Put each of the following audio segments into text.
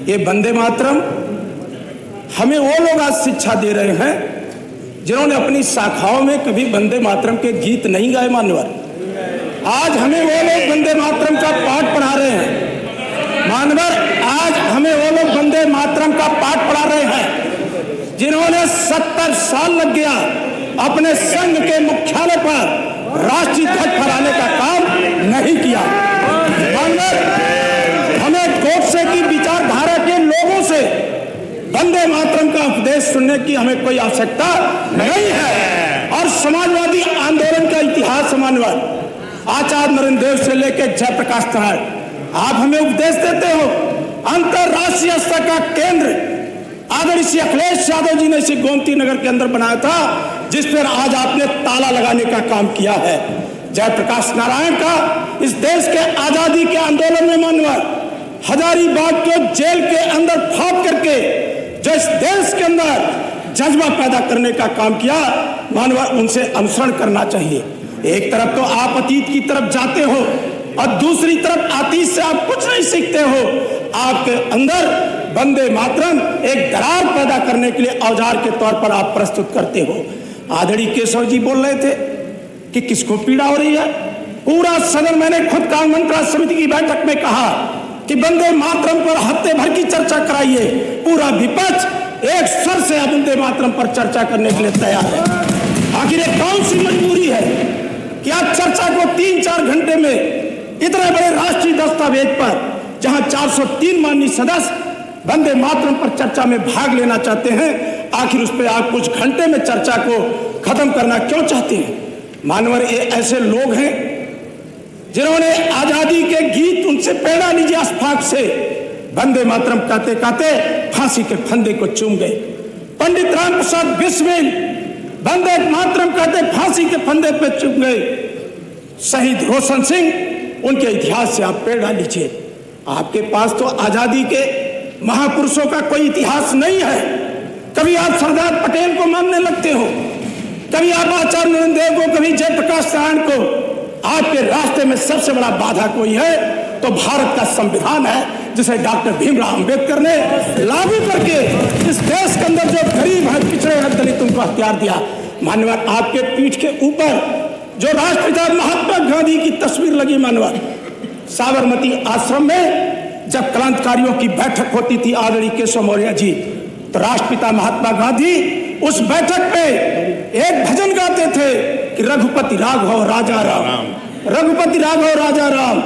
ये वंदे मातरम हमें वो लोग आज शिक्षा दे रहे हैं जिन्होंने अपनी शाखाओं में कभी वंदे मातरम के गीत नहीं गाए। मान्यवर, आज हमें वो लोग वंदे मातरम का पाठ पढ़ा रहे हैं। मान्यवर, आज हमें वो लोग वंदे मातरम का पाठ पढ़ा रहे हैं जिन्होंने 70 साल लग गया अपने संघ के मुख्यालय पर राष्ट्रीय ध्वज फहराने का काम नहीं किया। मान्यवर, हमें गोडसे की विचारधारा के लोगों से वंदे मातरम का उपदेश सुनने की हमें कोई आवश्यकता नहीं है। और समाजवादी आंदोलन का इतिहास मान्यवर, आचार्य नरेंद्र देव से लेकर जयप्रकाश नारायण, आप हमें उपदेश देते हो। अंतरराष्ट्रीय स्तर का केंद्र आदरणीय श्री अखिलेश यादव जी ने इसे गोमती नगर के अंदर बनाया था, जिस पर आज आपने ताला लगाने का काम किया है। जयप्रकाश नारायण का इस देश के आजादी के आंदोलन में मान्यवर हजारीबाग को जेल के अंदर फाड़ करके जो इस देश के अंदर जज्बा पैदा करने का काम किया, मानवर उनसे अनुसरण करना चाहिए। एक तरफ तो आप अतीत की तरफ जाते हो और दूसरी तरफ अतीत से आप कुछ नहीं सीखते हो। आपके अंदर वंदे मातरम एक दरार पैदा करने के लिए औजार के तौर पर आप प्रस्तुत करते हो। आदरणीय केशव जी बोल रहे थे कि किसको पीड़ा हो रही है। पूरा सदन, मैंने खुद कानून मंत्रालय समिति की बैठक में कहा कि वंदे मातरम पर हफ्ते भर की चर्चा कराइए। पूरा विपक्ष एक स्वर से वंदे मातरम पर चर्चा करने के लिए तैयार है। आखिर ये कौन सी मजबूरी है कि आप चर्चा को 3-4 घंटे में इतने बड़े राष्ट्रीय दस्तावेज पर, जहां 403 माननीय सदस्य वंदे मातरम पर चर्चा में भाग लेना चाहते हैं, आखिर उस पर आप कुछ घंटे में चर्चा को खत्म करना क्यों चाहते हैं। मानवर, ये ऐसे लोग हैं जिन्होंने आजादी के गीत उनसे प्रेरणा लीजिए अशफाक से वंदे मातरम कहते कहते फांसी के फंदे को चूम गए। पंडित राम प्रसाद बिस्मिल वंदे मातरम कहते फांसी के फंदे पे चूम गए। शहीद रोशन सिंह, उनके इतिहास से आप प्रेरणा लीजिए। आपके पास तो आजादी के महापुरुषों का कोई इतिहास नहीं है। कभी आप सरदार पटेल को मानने लगते हो, कभी आप आचार्य नरेंद्र देव को, कभी जयप्रकाश नारायण को। आपके रास्ते में सबसे बड़ा बाधा कोई है तो भारत का संविधान है, जिसे डॉक्टर भीमराव अंबेडकर ने लागू करके इस देश के अंदर जो गरीब है, पिछड़े हैं, दलितों को हथियार दिया। मानवर, आपके पीठ के ऊपर जो राष्ट्रपिता महात्मा गांधी की तस्वीर लगी, मानवर साबरमती आश्रम में जब क्रांतिकारियों की बैठक होती थी आदरणीय केशव मौर्य जी, तो राष्ट्रपिता महात्मा गांधी उस बैठक में एक भजन गाते थे कि रघुपति राघव राजा राम, रघुपति राघव राजा राम,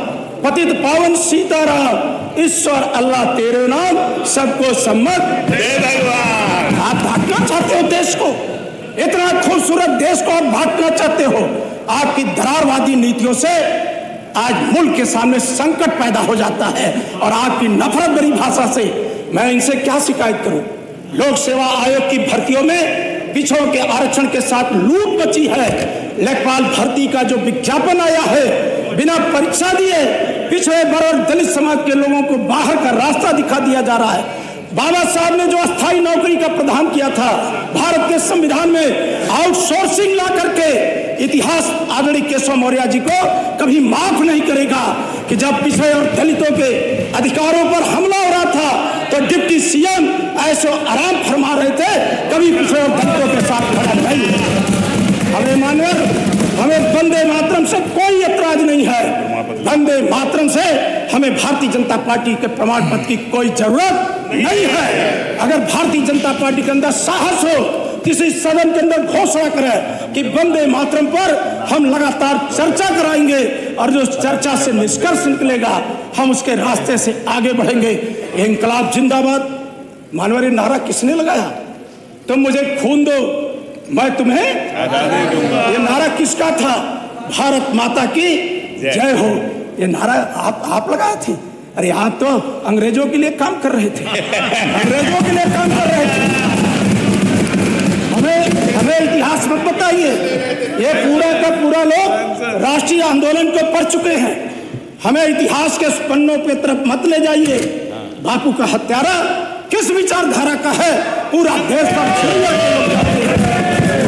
पतित पावन सीताराम, ईश्वर अल्लाह तेरे नाम, सबको सम्मत दे भगवान। आप बांटना चाहते हो देश को, इतना खूबसूरत देश को आप बांटना चाहते हो। आपकी दरारवादी नीतियों से आज मुल्क के सामने संकट पैदा हो जाता है और आपकी नफरत भरी भाषा से मैं इनसे क्या शिकायत करूं। लोक सेवा आयोग की भर्तियों में पिछड़ों के आरक्षण के साथ लूट मची है। लेखपाल भर्ती का जो विज्ञापन आया है, बिना परीक्षा दिए पिछड़े वर्ग और दलित समाज के लोगों को बाहर का रास्ता दिखा दिया जा रहा है। बाबा साहब ने जो अस्थायी नौकरी का प्रावधान किया था भारत के संविधान में, आउटसोर्सिंग ला करके, इतिहास आदरणीय केशव मौर्य जी को कभी माफ नहीं करेगा कि जब पिछड़े और दलितों के अधिकारों पर हमला हो रहा था तो डिप्टी सीएम ऐसे आराम फरमा रहे थे, कभी पिछड़े और दलितों के साथ खड़ा नहीं। हमें मानव, हमें वंदे मातरम से कोई ऐतराज नहीं है। वंदे मातरम से हमें भारतीय जनता पार्टी के प्रमाण पत्र की कोई जरूरत नहीं है। अगर भारतीय जनता पार्टी के अंदर साहस हो, किसी सदन के अंदर घोषणा करे कि वंदे मातरम पर हम लगातार चर्चा कराएंगे और जो चर्चा से निष्कर्ष निकलेगा हम उसके रास्ते से आगे बढ़ेंगे। इंकलाब जिंदाबाद मानवरी नारा किसने लगाया? तुम मुझे खून दो, मैं तुम्हें आजादी दूंगा। ये नारा किसका था? भारत माता की जय हो। ये नारा आप लगाए थे? अरे आप तो अंग्रेजों के लिए काम कर रहे थे, अंग्रेजों के लिए काम कर रहे थे। हमें इतिहास मत बताइए। ये पूरा का पूरा लोग राष्ट्रीय आंदोलन को पढ़ चुके हैं। हमें इतिहास के पन्नों पे तरफ मत ले जाइए। बापू का हत्यारा किस विचारधारा का है? पूरा देश पर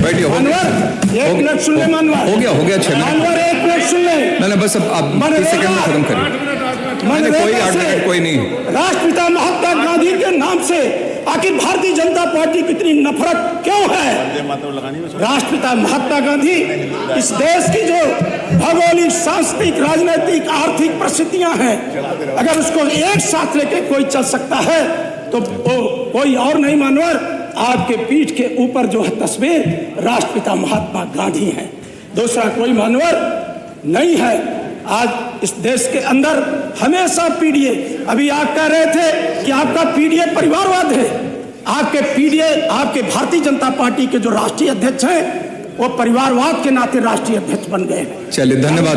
एक मिनट सुन ले। मानवर हो गया 6 मिनट। मानवर 1 मिनट सुन ले। मैंने बस अब आप 30 सेकंड में खत्म करिए। मनरेगा से, कोई नहीं। राष्ट्रपिता महात्मा गांधी के नाम से आखिर भारतीय जनता पार्टी की इतनी नफरत क्यों है? राष्ट्रपिता महात्मा गांधी इस देश की जो भौगोलिक, सांस्कृतिक, राजनीतिक, आर्थिक परिस्थितियां हैं, अगर उसको एक साथ लेके कोई चल सकता है तो वो कोई और नहीं मानवर, आपके पीठ के ऊपर जो है तस्वीर राष्ट्रपिता महात्मा गांधी है, दूसरा कोई मानवर नहीं है। आज इस देश के अंदर हमेशा पीडीए, अभी आप कह रहे थे कि आपका पीडीए परिवारवाद है, आपके पीडीए, आपके भारतीय जनता पार्टी के जो राष्ट्रीय अध्यक्ष हैं वो परिवारवाद के नाते राष्ट्रीय अध्यक्ष बन गए हैं। चलिए, धन्यवाद।